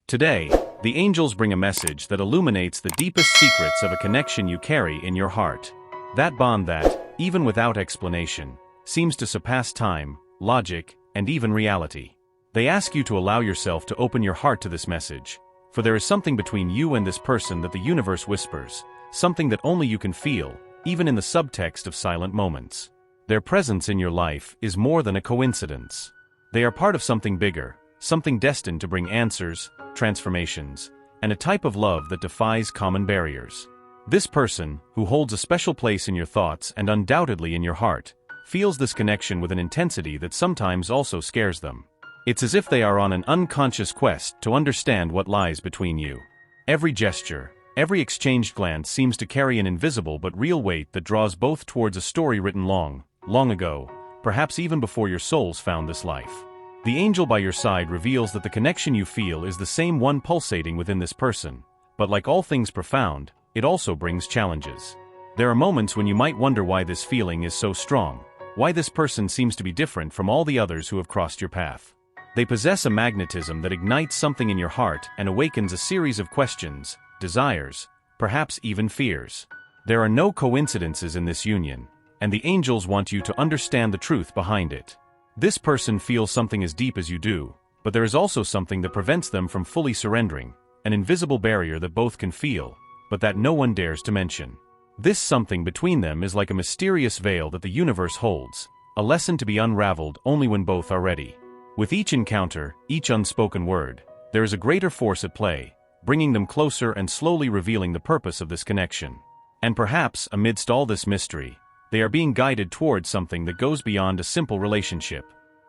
Today, the angels bring a message that illuminates the deepest secrets of a connection you carry in your heart. That bond that, even without explanation, seems to surpass time, logic, and even reality. They ask you to allow yourself to open your heart to this message, for there is something between you and this person that the universe whispers, something that only you can feel, even in the subtext of silent moments. Their presence in your life is more than a coincidence. They are part of something bigger, something destined to bring answers, transformations, and a type of love that defies common barriers. This person, who holds a special place in your thoughts and undoubtedly in your heart, feels this connection with an intensity that sometimes also scares them. It's as if they are on an unconscious quest to understand what lies between you. Every gesture, every exchanged glance seems to carry an invisible but real weight that draws both towards a story written long, long ago, perhaps even before your souls found this life. The angel by your side reveals that the connection you feel is the same one pulsating within this person, but like all things profound, it also brings challenges. There are moments when you might wonder why this feeling is so strong, why this person seems to be different from all the others who have crossed your path. They possess a magnetism that ignites something in your heart and awakens a series of questions, desires, perhaps even fears. There are no coincidences in this union, and the angels want you to understand the truth behind it. This person feels something as deep as you do, but there is also something that prevents them from fully surrendering, an invisible barrier that both can feel, but that no one dares to mention. This something between them is like a mysterious veil that the universe holds, a lesson to be unraveled only when both are ready. With each encounter, each unspoken word, there is a greater force at play, bringing them closer and slowly revealing the purpose of this connection. And perhaps, amidst all this mystery, they are being guided towards something that goes beyond a simple relationship.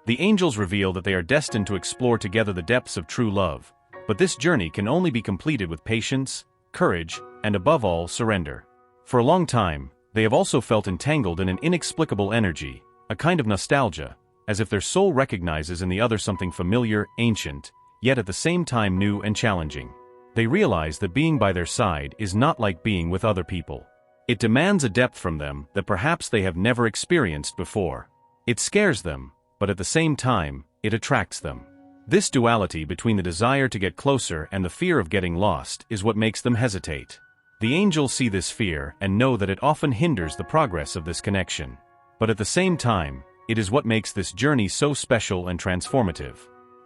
The angels reveal that they are destined to explore together the depths of true love, but this journey can only be completed with patience, courage, and above all, surrender. For a long time, they have also felt entangled in an inexplicable energy, a kind of nostalgia, as if their soul recognizes in the other something familiar, ancient, yet at the same time new and challenging. They realize that being by their side is not like being with other people. It demands a depth from them that perhaps they have never experienced before. It scares them, but at the same time, it attracts them. This duality between the desire to get closer and the fear of getting lost is what makes them hesitate. The angels see this fear and know that it often hinders the progress of this connection. But at the same time, it is what makes this journey so special and transformative.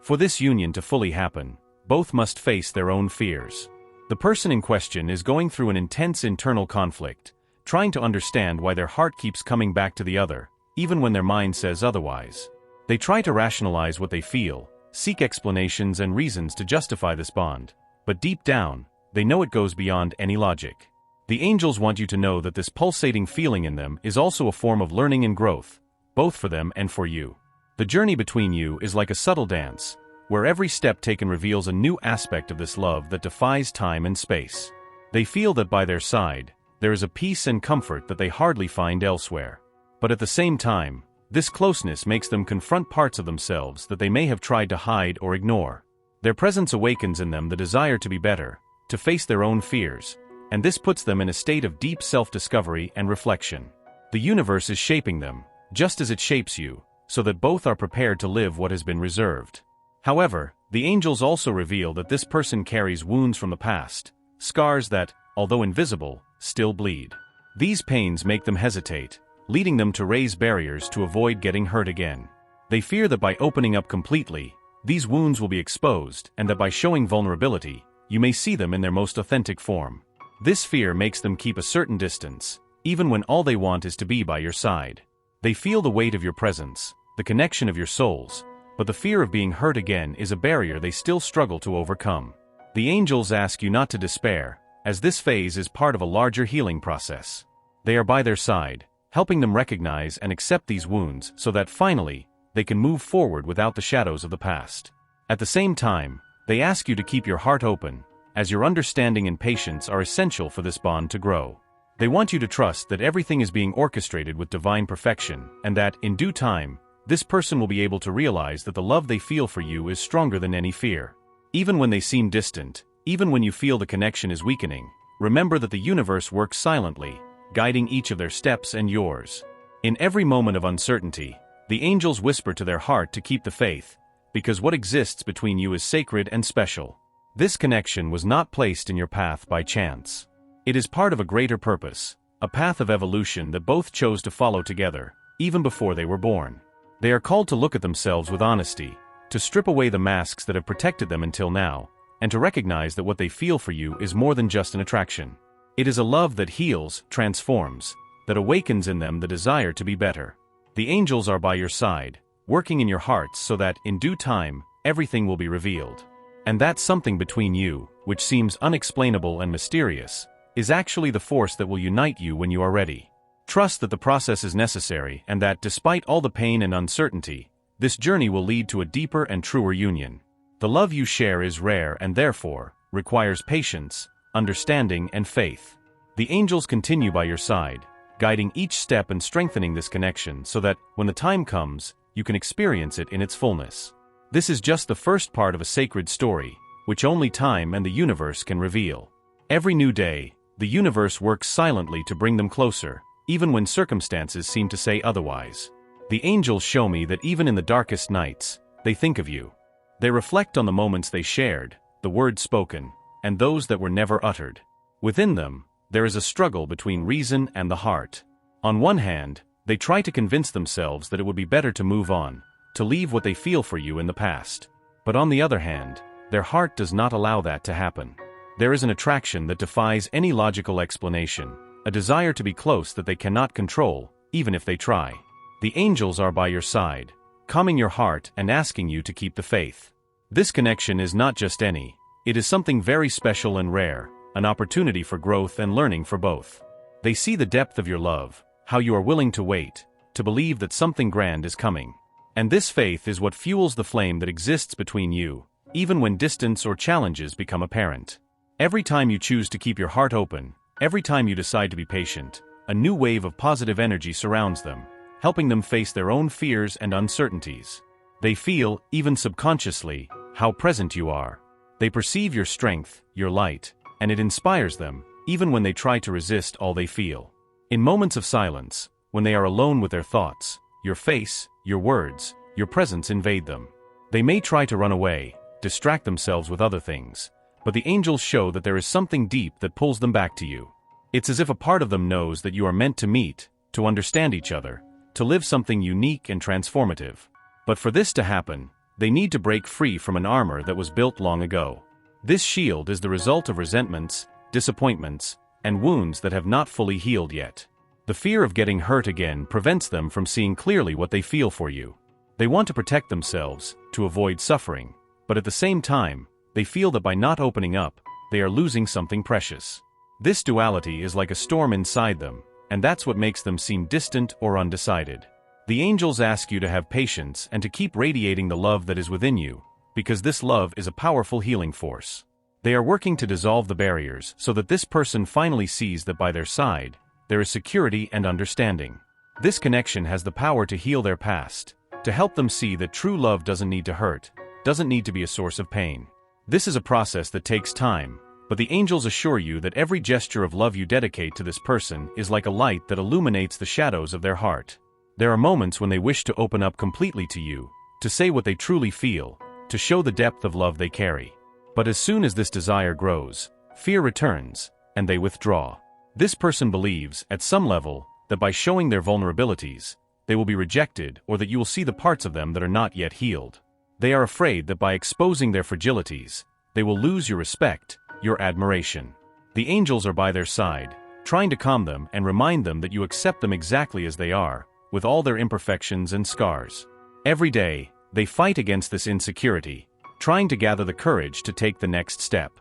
For this union to fully happen, both must face their own fears. The person in question is going through an intense internal conflict, trying to understand why their heart keeps coming back to the other, even when their mind says otherwise. They try to rationalize what they feel, seek explanations and reasons to justify this bond, but deep down, they know it goes beyond any logic. The angels want you to know that this pulsating feeling in them is also a form of learning and growth, both for them and for you. The journey between you is like a subtle dance, where every step taken reveals a new aspect of this love that defies time and space. They feel that by their side, there is a peace and comfort that they hardly find elsewhere. But at the same time, this closeness makes them confront parts of themselves that they may have tried to hide or ignore. Their presence awakens in them the desire to be better, to face their own fears, and this puts them in a state of deep self-discovery and reflection. The universe is shaping them, just as it shapes you, so that both are prepared to live what has been reserved. However, the angels also reveal that this person carries wounds from the past, scars that, although invisible, still bleed. These pains make them hesitate, leading them to raise barriers to avoid getting hurt again. They fear that by opening up completely, these wounds will be exposed, and that by showing vulnerability, you may see them in their most authentic form. This fear makes them keep a certain distance, even when all they want is to be by your side. They feel the weight of your presence, the connection of your souls, but the fear of being hurt again is a barrier they still struggle to overcome. The angels ask you not to despair, as this phase is part of a larger healing process. They are by their side, helping them recognize and accept these wounds so that finally, they can move forward without the shadows of the past. At the same time, they ask you to keep your heart open, as your understanding and patience are essential for this bond to grow. They want you to trust that everything is being orchestrated with divine perfection, and that, in due time, this person will be able to realize that the love they feel for you is stronger than any fear. Even when they seem distant, even when you feel the connection is weakening, remember that the universe works silently, guiding each of their steps and yours. In every moment of uncertainty, the angels whisper to their heart to keep the faith, because what exists between you is sacred and special. This connection was not placed in your path by chance. It is part of a greater purpose, a path of evolution that both chose to follow together, even before they were born. They are called to look at themselves with honesty, to strip away the masks that have protected them until now, and to recognize that what they feel for you is more than just an attraction. It is a love that heals, transforms, that awakens in them the desire to be better. The angels are by your side, working in your hearts so that, in due time, everything will be revealed. And that something between you, which seems unexplainable and mysterious, is actually the force that will unite you when you are ready. Trust that the process is necessary and that, despite all the pain and uncertainty, this journey will lead to a deeper and truer union. The love you share is rare and therefore requires patience, understanding, and faith. The angels continue by your side, guiding each step and strengthening this connection so that, when the time comes, you can experience it in its fullness. This is just the first part of a sacred story, which only time and the universe can reveal. Every new day, the universe works silently to bring them closer, even when circumstances seem to say otherwise. The angels show me that even in the darkest nights, they think of you. They reflect on the moments they shared, the words spoken, and those that were never uttered. Within them, there is a struggle between reason and the heart. On one hand, they try to convince themselves that it would be better to move on, to leave what they feel for you in the past. But on the other hand, their heart does not allow that to happen. There is an attraction that defies any logical explanation, a desire to be close that they cannot control, even if they try. The angels are by your side, calming your heart and asking you to keep the faith. This connection is not just any, it is something very special and rare, an opportunity for growth and learning for both. They see the depth of your love, how you are willing to wait, to believe that something grand is coming. And this faith is what fuels the flame that exists between you, even when distance or challenges become apparent. Every time you choose to keep your heart open, every time you decide to be patient, a new wave of positive energy surrounds them, helping them face their own fears and uncertainties. They feel, even subconsciously, how present you are. They perceive your strength, your light, and it inspires them, even when they try to resist all they feel. In moments of silence, when they are alone with their thoughts, your face, your words, your presence invade them. They may try to run away, distract themselves with other things, but the angels show that there is something deep that pulls them back to you. It's as if a part of them knows that you are meant to meet, to understand each other, to live something unique and transformative. But for this to happen, they need to break free from an armor that was built long ago. This shield is the result of resentments, disappointments, and wounds that have not fully healed yet. The fear of getting hurt again prevents them from seeing clearly what they feel for you. They want to protect themselves, to avoid suffering, but at the same time, they feel that by not opening up, they are losing something precious. This duality is like a storm inside them, and that's what makes them seem distant or undecided. The angels ask you to have patience and to keep radiating the love that is within you, because this love is a powerful healing force. They are working to dissolve the barriers so that this person finally sees that by their side, there is security and understanding. This connection has the power to heal their past, to help them see that true love doesn't need to hurt, doesn't need to be a source of pain. This is a process that takes time, but the angels assure you that every gesture of love you dedicate to this person is like a light that illuminates the shadows of their heart. There are moments when they wish to open up completely to you, to say what they truly feel, to show the depth of love they carry. But as soon as this desire grows, fear returns, and they withdraw. This person believes, at some level, that by showing their vulnerabilities, they will be rejected or that you will see the parts of them that are not yet healed. They are afraid that by exposing their fragilities, they will lose your respect, your admiration. The angels are by their side, trying to calm them and remind them that you accept them exactly as they are, with all their imperfections and scars. Every day, they fight against this insecurity, trying to gather the courage to take the next step.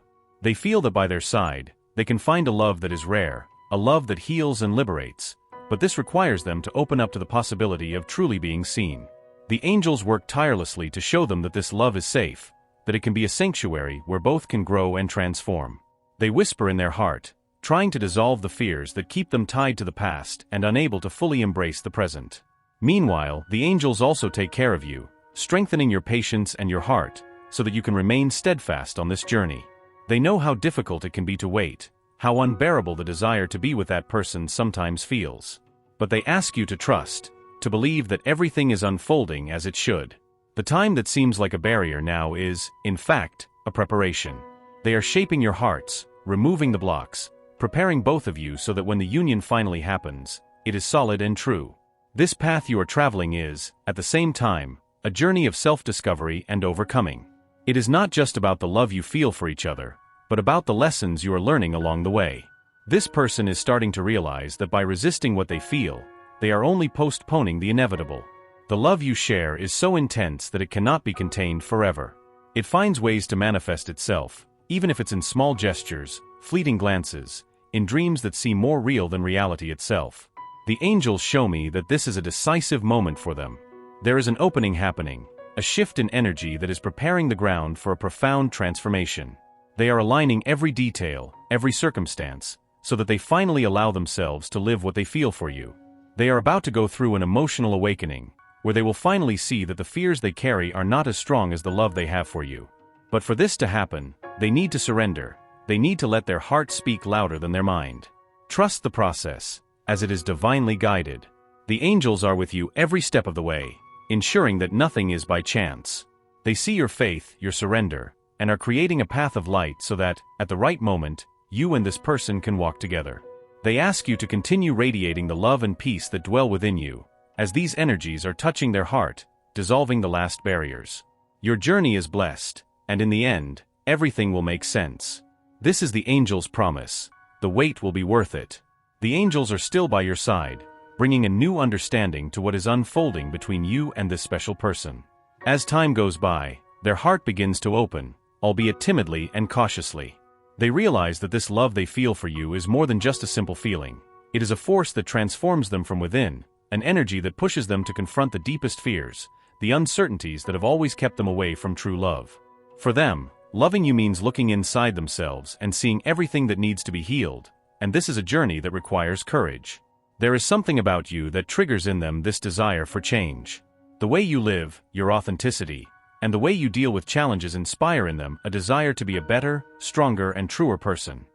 They feel that by their side, they can find a love that is rare, a love that heals and liberates, but this requires them to open up to the possibility of truly being seen. The angels work tirelessly to show them that this love is safe, that it can be a sanctuary where both can grow and transform. They whisper in their heart, trying to dissolve the fears that keep them tied to the past and unable to fully embrace the present. Meanwhile, the angels also take care of you, strengthening your patience and your heart, so that you can remain steadfast on this journey. They know how difficult it can be to wait, how unbearable the desire to be with that person sometimes feels. But they ask you to trust, to believe that everything is unfolding as it should. The time that seems like a barrier now is, in fact, a preparation. They are shaping your hearts, removing the blocks, preparing both of you so that when the union finally happens, it is solid and true. This path you are traveling is, at the same time, a journey of self-discovery and overcoming. It is not just about the love you feel for each other, but about the lessons you are learning along the way. This person is starting to realize that by resisting what they feel, they are only postponing the inevitable. The love you share is so intense that it cannot be contained forever. It finds ways to manifest itself, even if it's in small gestures, fleeting glances, in dreams that seem more real than reality itself. The angels show me that this is a decisive moment for them. There is an opening happening, a shift in energy that is preparing the ground for a profound transformation. They are aligning every detail, every circumstance, so that they finally allow themselves to live what they feel for you. They are about to go through an emotional awakening, where they will finally see that the fears they carry are not as strong as the love they have for you. But for this to happen, they need to surrender. They need to let their heart speak louder than their mind. Trust the process, as it is divinely guided. The angels are with you every step of the way, ensuring that nothing is by chance. They see your faith, your surrender, and are creating a path of light so that, at the right moment, you and this person can walk together. They ask you to continue radiating the love and peace that dwell within you, as these energies are touching their heart, dissolving the last barriers. Your journey is blessed, and in the end, everything will make sense. This is the angels' promise. The wait will be worth it. The angels are still by your side, bringing a new understanding to what is unfolding between you and this special person. As time goes by, their heart begins to open, albeit timidly and cautiously. They realize that this love they feel for you is more than just a simple feeling. It is a force that transforms them from within, an energy that pushes them to confront the deepest fears, the uncertainties that have always kept them away from true love. For them, loving you means looking inside themselves and seeing everything that needs to be healed, and this is a journey that requires courage. There is something about you that triggers in them this desire for change. The way you live, your authenticity, and the way you deal with challenges inspire in them a desire to be a better, stronger, and truer person.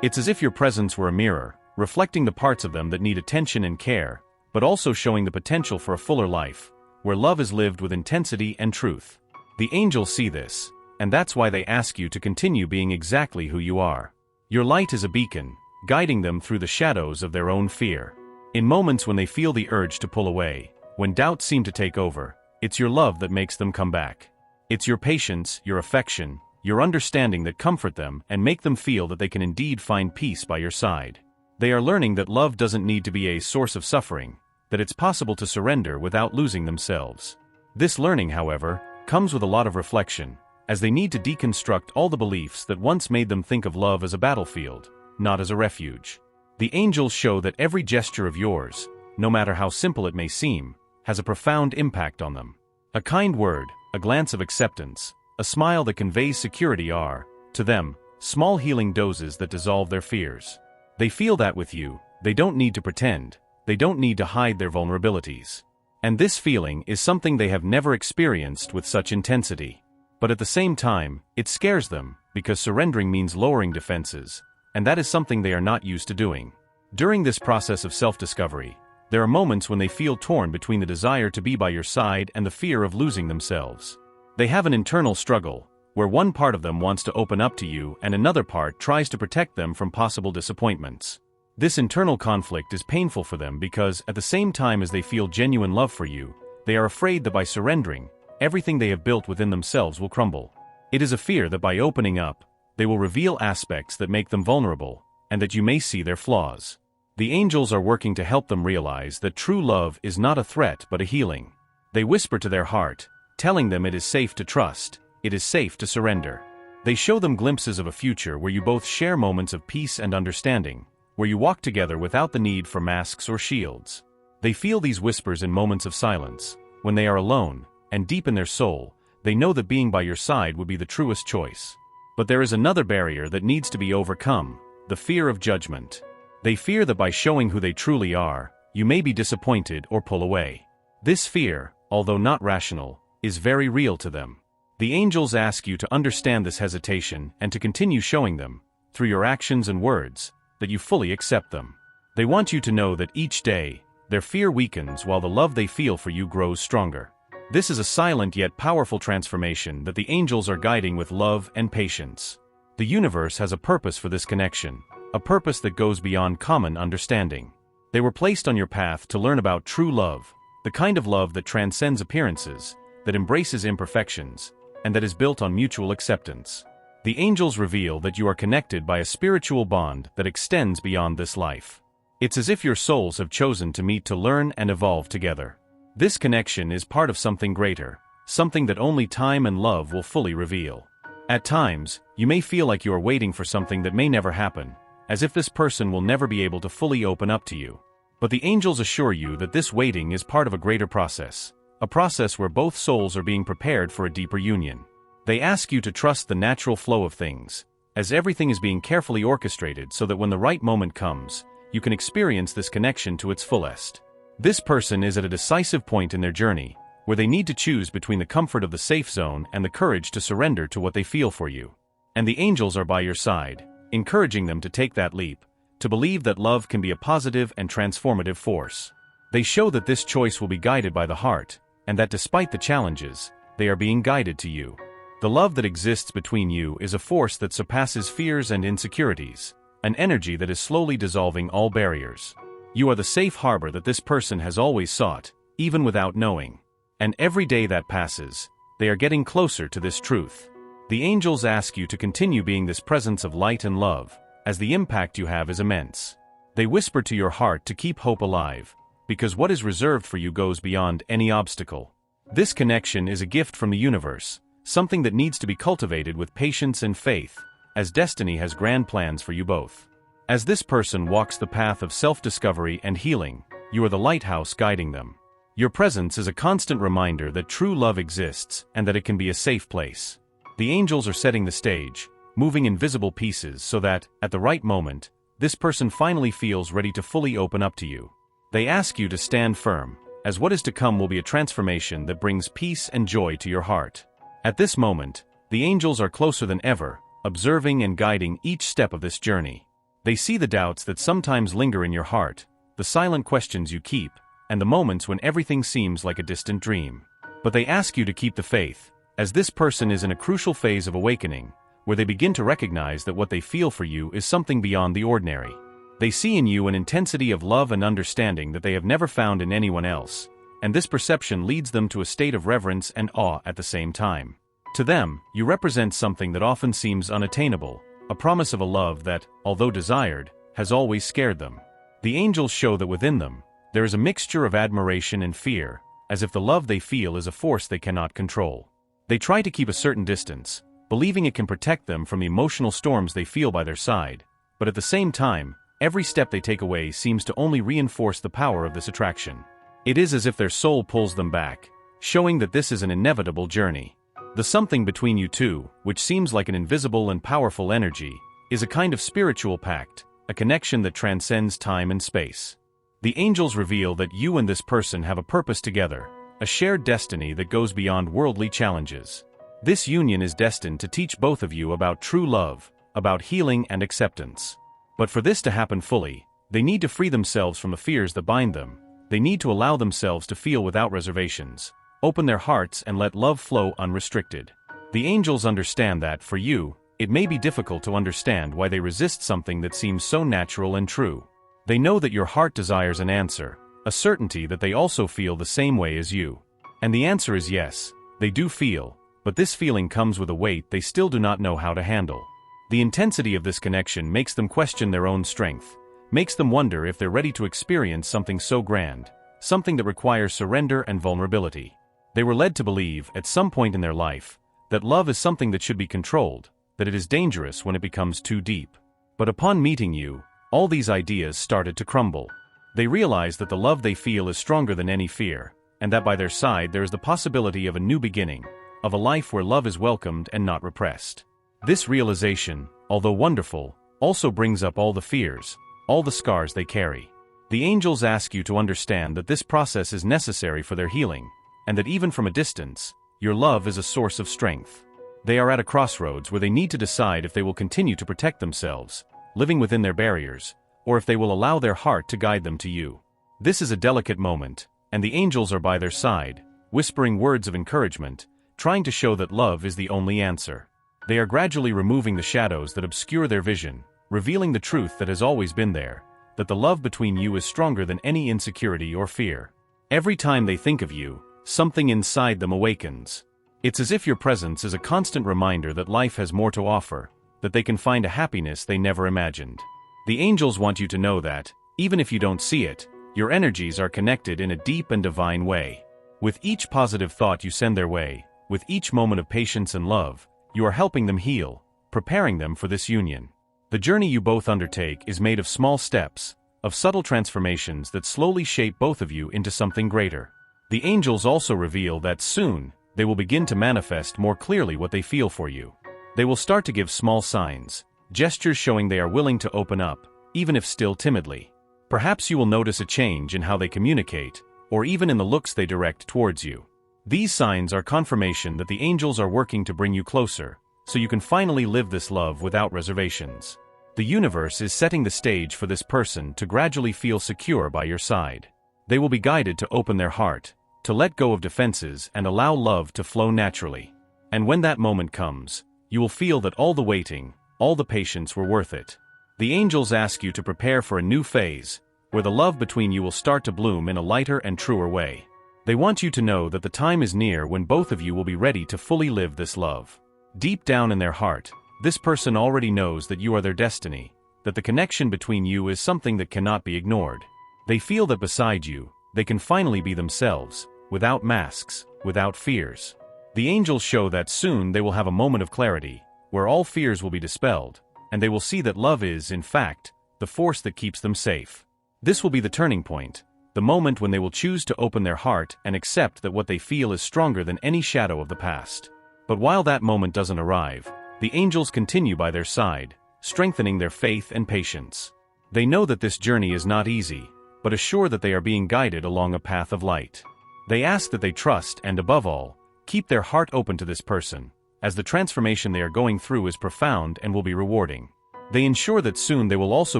It's as if your presence were a mirror, reflecting the parts of them that need attention and care, but also showing the potential for a fuller life, where love is lived with intensity and truth. The angels see this, and that's why they ask you to continue being exactly who you are. Your light is a beacon, guiding them through the shadows of their own fear. In moments when they feel the urge to pull away, when doubts seem to take over, it's your love that makes them come back. It's your patience, your affection, your understanding that comfort them and make them feel that they can indeed find peace by your side. They are learning that love doesn't need to be a source of suffering, that it's possible to surrender without losing themselves. This learning, however, comes with a lot of reflection, as they need to deconstruct all the beliefs that once made them think of love as a battlefield, not as a refuge. The angels show that every gesture of yours, no matter how simple it may seem, has a profound impact on them. A kind word, a glance of acceptance, a smile that conveys security are, to them, small healing doses that dissolve their fears. They feel that with you, they don't need to pretend, they don't need to hide their vulnerabilities. And this feeling is something they have never experienced with such intensity. But at the same time, it scares them, because surrendering means lowering defenses, and that is something they are not used to doing. During this process of self-discovery, there are moments when they feel torn between the desire to be by your side and the fear of losing themselves. They have an internal struggle, where one part of them wants to open up to you and another part tries to protect them from possible disappointments. This internal conflict is painful for them because, at the same time as they feel genuine love for you, they are afraid that by surrendering, everything they have built within themselves will crumble. It is a fear that by opening up, they will reveal aspects that make them vulnerable, and that you may see their flaws. The angels are working to help them realize that true love is not a threat but a healing. They whisper to their heart, telling them it is safe to trust, it is safe to surrender. They show them glimpses of a future where you both share moments of peace and understanding, where you walk together without the need for masks or shields. They feel these whispers in moments of silence, when they are alone, and deep in their soul, they know that being by your side would be the truest choice. But there is another barrier that needs to be overcome, the fear of judgment. They fear that by showing who they truly are, you may be disappointed or pull away. This fear, although not rational, is very real to them. The angels ask you to understand this hesitation and to continue showing them, through your actions and words, that you fully accept them. They want you to know that each day, their fear weakens while the love they feel for you grows stronger. This is a silent yet powerful transformation that the angels are guiding with love and patience. The universe has a purpose for this connection, a purpose that goes beyond common understanding. They were placed on your path to learn about true love, the kind of love that transcends appearances, that embraces imperfections, and that is built on mutual acceptance. The angels reveal that you are connected by a spiritual bond that extends beyond this life. It's as if your souls have chosen to meet to learn and evolve together. This connection is part of something greater, something that only time and love will fully reveal. At times, you may feel like you are waiting for something that may never happen, as if this person will never be able to fully open up to you. But the angels assure you that this waiting is part of a greater process, a process where both souls are being prepared for a deeper union. They ask you to trust the natural flow of things, as everything is being carefully orchestrated so that when the right moment comes, you can experience this connection to its fullest. This person is at a decisive point in their journey, where they need to choose between the comfort of the safe zone and the courage to surrender to what they feel for you. And the angels are by your side, encouraging them to take that leap, to believe that love can be a positive and transformative force. They show that this choice will be guided by the heart, and that despite the challenges, they are being guided to you. The love that exists between you is a force that surpasses fears and insecurities, an energy that is slowly dissolving all barriers. You are the safe harbor that this person has always sought, even without knowing. And every day that passes, they are getting closer to this truth. The angels ask you to continue being this presence of light and love, as the impact you have is immense. They whisper to your heart to keep hope alive, because what is reserved for you goes beyond any obstacle. This connection is a gift from the universe, something that needs to be cultivated with patience and faith, as destiny has grand plans for you both. As this person walks the path of self-discovery and healing, you are the lighthouse guiding them. Your presence is a constant reminder that true love exists and that it can be a safe place. The angels are setting the stage, moving invisible pieces so that, at the right moment, this person finally feels ready to fully open up to you. They ask you to stand firm, as what is to come will be a transformation that brings peace and joy to your heart. At this moment, the angels are closer than ever, observing and guiding each step of this journey. They see the doubts that sometimes linger in your heart, the silent questions you keep, and the moments when everything seems like a distant dream. But they ask you to keep the faith, as this person is in a crucial phase of awakening, where they begin to recognize that what they feel for you is something beyond the ordinary. They see in you an intensity of love and understanding that they have never found in anyone else, and this perception leads them to a state of reverence and awe at the same time. To them, you represent something that often seems unattainable, a promise of a love that, although desired, has always scared them. The angels show that within them, there is a mixture of admiration and fear, as if the love they feel is a force they cannot control. They try to keep a certain distance, believing it can protect them from the emotional storms they feel by their side, but at the same time, every step they take away seems to only reinforce the power of this attraction. It is as if their soul pulls them back, showing that this is an inevitable journey. The something between you two, which seems like an invisible and powerful energy, is a kind of spiritual pact, a connection that transcends time and space. The angels reveal that you and this person have a purpose together, a shared destiny that goes beyond worldly challenges. This union is destined to teach both of you about true love, about healing and acceptance. But for this to happen fully, they need to free themselves from the fears that bind them. They need to allow themselves to feel without reservations, open their hearts and let love flow unrestricted. The angels understand that, for you, it may be difficult to understand why they resist something that seems so natural and true. They know that your heart desires an answer, a certainty that they also feel the same way as you. And the answer is yes, they do feel, but this feeling comes with a weight they still do not know how to handle. The intensity of this connection makes them question their own strength, makes them wonder if they're ready to experience something so grand, something that requires surrender and vulnerability. They were led to believe, at some point in their life, that love is something that should be controlled, that it is dangerous when it becomes too deep. But upon meeting you, all these ideas started to crumble. They realize that the love they feel is stronger than any fear, and that by their side there is the possibility of a new beginning, of a life where love is welcomed and not repressed. This realization, although wonderful, also brings up all the fears, all the scars they carry. The angels ask you to understand that this process is necessary for their healing, and that even from a distance, your love is a source of strength. They are at a crossroads where they need to decide if they will continue to protect themselves, living within their barriers, or if they will allow their heart to guide them to you. This is a delicate moment, and the angels are by their side, whispering words of encouragement, trying to show that love is the only answer. They are gradually removing the shadows that obscure their vision, revealing the truth that has always been there, that the love between you is stronger than any insecurity or fear. Every time they think of you, something inside them awakens. It's as if your presence is a constant reminder that life has more to offer, that they can find a happiness they never imagined. The angels want you to know that, even if you don't see it, your energies are connected in a deep and divine way. With each positive thought you send their way, with each moment of patience and love, you are helping them heal, preparing them for this union. The journey you both undertake is made of small steps, of subtle transformations that slowly shape both of you into something greater. The angels also reveal that soon, they will begin to manifest more clearly what they feel for you. They will start to give small signs, gestures showing they are willing to open up, even if still timidly. Perhaps you will notice a change in how they communicate, or even in the looks they direct towards you. These signs are confirmation that the angels are working to bring you closer, so you can finally live this love without reservations. The universe is setting the stage for this person to gradually feel secure by your side. They will be guided to open their heart, to let go of defenses and allow love to flow naturally. And when that moment comes, you will feel that all the waiting, all the patience were worth it. The angels ask you to prepare for a new phase, where the love between you will start to bloom in a lighter and truer way. They want you to know that the time is near when both of you will be ready to fully live this love. Deep down in their heart, this person already knows that you are their destiny, that the connection between you is something that cannot be ignored. They feel that beside you, they can finally be themselves, without masks, without fears. The angels show that soon they will have a moment of clarity, where all fears will be dispelled, and they will see that love is, in fact, the force that keeps them safe. This will be the turning point, the moment when they will choose to open their heart and accept that what they feel is stronger than any shadow of the past. But while that moment doesn't arrive, the angels continue by their side, strengthening their faith and patience. They know that this journey is not easy, but assure that they are being guided along a path of light. They ask that they trust and, above all, keep their heart open to this person, as the transformation they are going through is profound and will be rewarding. They ensure that soon they will also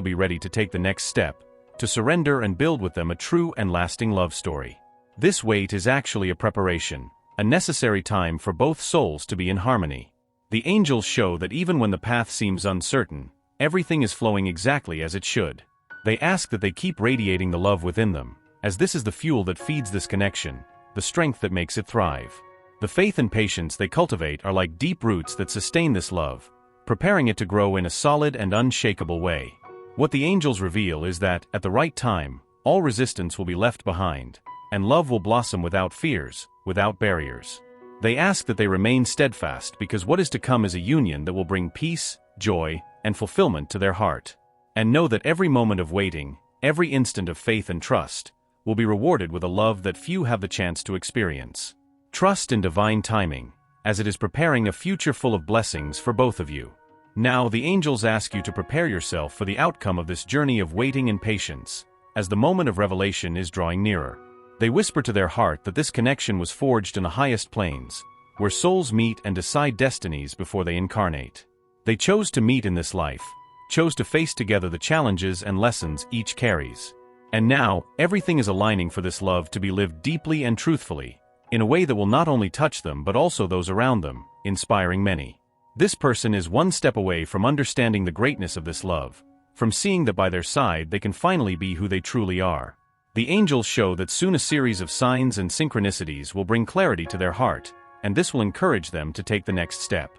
be ready to take the next step, to surrender and build with them a true and lasting love story. This wait is actually a preparation, a necessary time for both souls to be in harmony. The angels show that even when the path seems uncertain, everything is flowing exactly as it should. They ask that they keep radiating the love within them, as this is the fuel that feeds this connection, the strength that makes it thrive. The faith and patience they cultivate are like deep roots that sustain this love, preparing it to grow in a solid and unshakable way. What the angels reveal is that, at the right time, all resistance will be left behind, and love will blossom without fears, without barriers. They ask that they remain steadfast because what is to come is a union that will bring peace, joy, and fulfillment to their heart. And know that every moment of waiting, every instant of faith and trust, will be rewarded with a love that few have the chance to experience. Trust in divine timing, as it is preparing a future full of blessings for both of you. Now the angels ask you to prepare yourself for the outcome of this journey of waiting and patience, as the moment of revelation is drawing nearer. They whisper to their heart that this connection was forged in the highest planes, where souls meet and decide destinies before they incarnate. They chose to meet in this life, chose to face together the challenges and lessons each carries. And now, everything is aligning for this love to be lived deeply and truthfully, in a way that will not only touch them but also those around them, inspiring many. This person is one step away from understanding the greatness of this love, from seeing that by their side they can finally be who they truly are. The angels show that soon a series of signs and synchronicities will bring clarity to their heart, and this will encourage them to take the next step.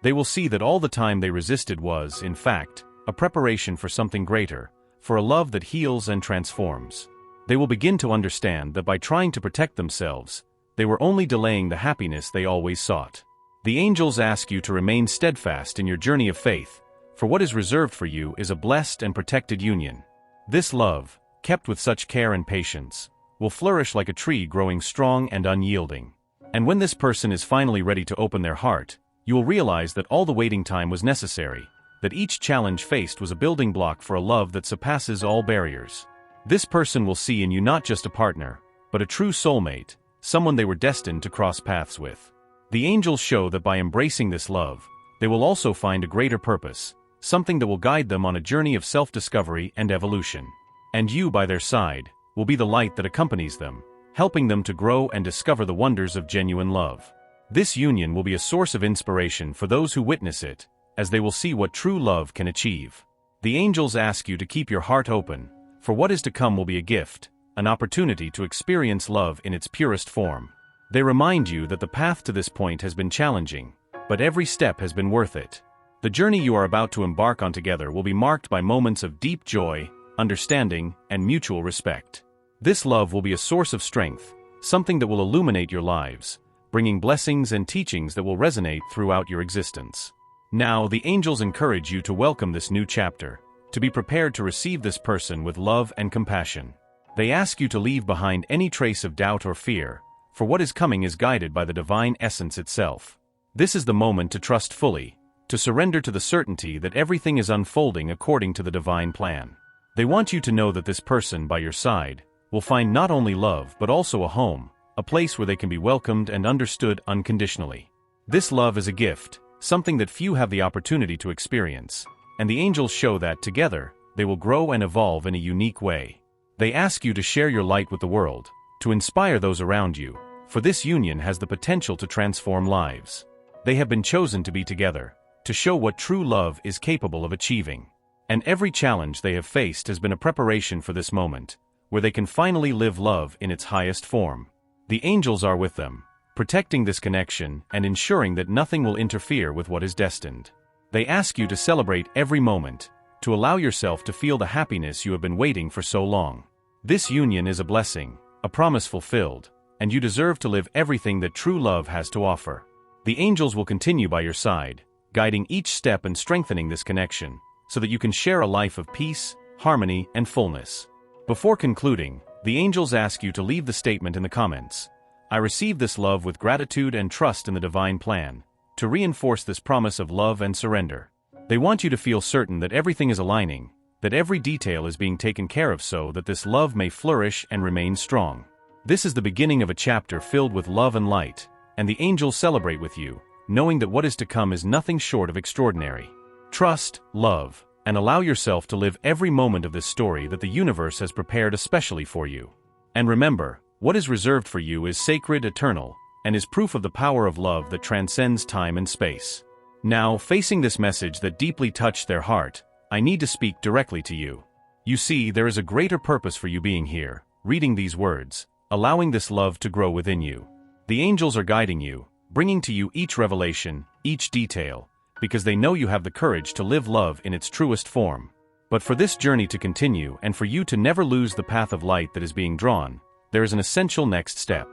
They will see that all the time they resisted was, in fact, a preparation for something greater, for a love that heals and transforms. They will begin to understand that by trying to protect themselves, they were only delaying the happiness they always sought. The angels ask you to remain steadfast in your journey of faith, for what is reserved for you is a blessed and protected union. This love, kept with such care and patience, will flourish like a tree growing strong and unyielding. And when this person is finally ready to open their heart, you will realize that all the waiting time was necessary, that each challenge faced was a building block for a love that surpasses all barriers. This person will see in you not just a partner, but a true soulmate, someone they were destined to cross paths with. The angels show that by embracing this love, they will also find a greater purpose, something that will guide them on a journey of self-discovery and evolution. And you, by their side, will be the light that accompanies them, helping them to grow and discover the wonders of genuine love. This union will be a source of inspiration for those who witness it, as they will see what true love can achieve. The angels ask you to keep your heart open, for what is to come will be a gift, an opportunity to experience love in its purest form. They remind you that the path to this point has been challenging, but every step has been worth it. The journey you are about to embark on together will be marked by moments of deep joy, understanding, and mutual respect. This love will be a source of strength, something that will illuminate your lives, bringing blessings and teachings that will resonate throughout your existence. Now, the angels encourage you to welcome this new chapter, to be prepared to receive this person with love and compassion. They ask you to leave behind any trace of doubt or fear, for what is coming is guided by the divine essence itself. This is the moment to trust fully, to surrender to the certainty that everything is unfolding according to the divine plan. They want you to know that this person by your side will find not only love but also a home, a place where they can be welcomed and understood unconditionally. This love is a gift, something that few have the opportunity to experience, and the angels show that together, they will grow and evolve in a unique way. They ask you to share your light with the world, to inspire those around you, for this union has the potential to transform lives. They have been chosen to be together, to show what true love is capable of achieving. And every challenge they have faced has been a preparation for this moment, where they can finally live love in its highest form. The angels are with them, protecting this connection and ensuring that nothing will interfere with what is destined. They ask you to celebrate every moment, to allow yourself to feel the happiness you have been waiting for so long. This union is a blessing, a promise fulfilled, and you deserve to live everything that true love has to offer. The angels will continue by your side, guiding each step and strengthening this connection, so that you can share a life of peace, harmony, and fullness. Before concluding, the angels ask you to leave the statement in the comments. I receive this love with gratitude and trust in the divine plan, to reinforce this promise of love and surrender. They want you to feel certain that everything is aligning, that every detail is being taken care of so that this love may flourish and remain strong. This is the beginning of a chapter filled with love and light, and the angels celebrate with you, knowing that what is to come is nothing short of extraordinary. Trust, love, and allow yourself to live every moment of this story that the universe has prepared especially for you. And remember, what is reserved for you is sacred, eternal, and is proof of the power of love that transcends time and space. Now, facing this message that deeply touched their heart, I need to speak directly to you. You see, there is a greater purpose for you being here, reading these words, allowing this love to grow within you. The angels are guiding you, bringing to you each revelation, each detail, because they know you have the courage to live love in its truest form. But for this journey to continue and for you to never lose the path of light that is being drawn, there is an essential next step.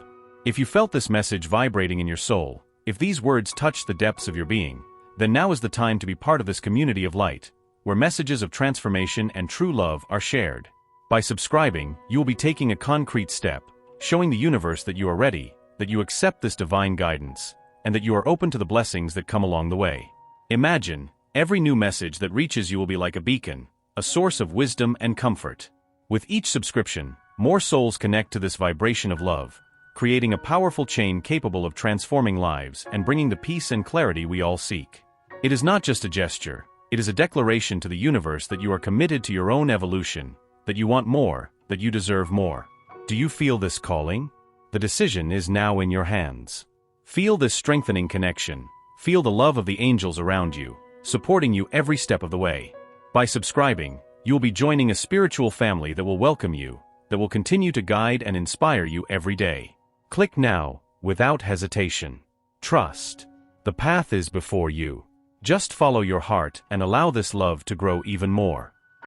If you felt this message vibrating in your soul, if these words touched the depths of your being, then now is the time to be part of this community of light, where messages of transformation and true love are shared. By subscribing, you will be taking a concrete step, showing the universe that you are ready, that you accept this divine guidance, and that you are open to the blessings that come along the way. Imagine, every new message that reaches you will be like a beacon, a source of wisdom and comfort. With each subscription, more souls connect to this vibration of love, creating a powerful chain capable of transforming lives and bringing the peace and clarity we all seek. It is not just a gesture, it is a declaration to the universe that you are committed to your own evolution, that you want more, that you deserve more. Do you feel this calling? The decision is now in your hands. Feel this strengthening connection. Feel the love of the angels around you, supporting you every step of the way. By subscribing, you will be joining a spiritual family that will welcome you, that will continue to guide and inspire you every day. Click now, without hesitation. Trust. The path is before you. Just follow your heart and allow this love to grow even more.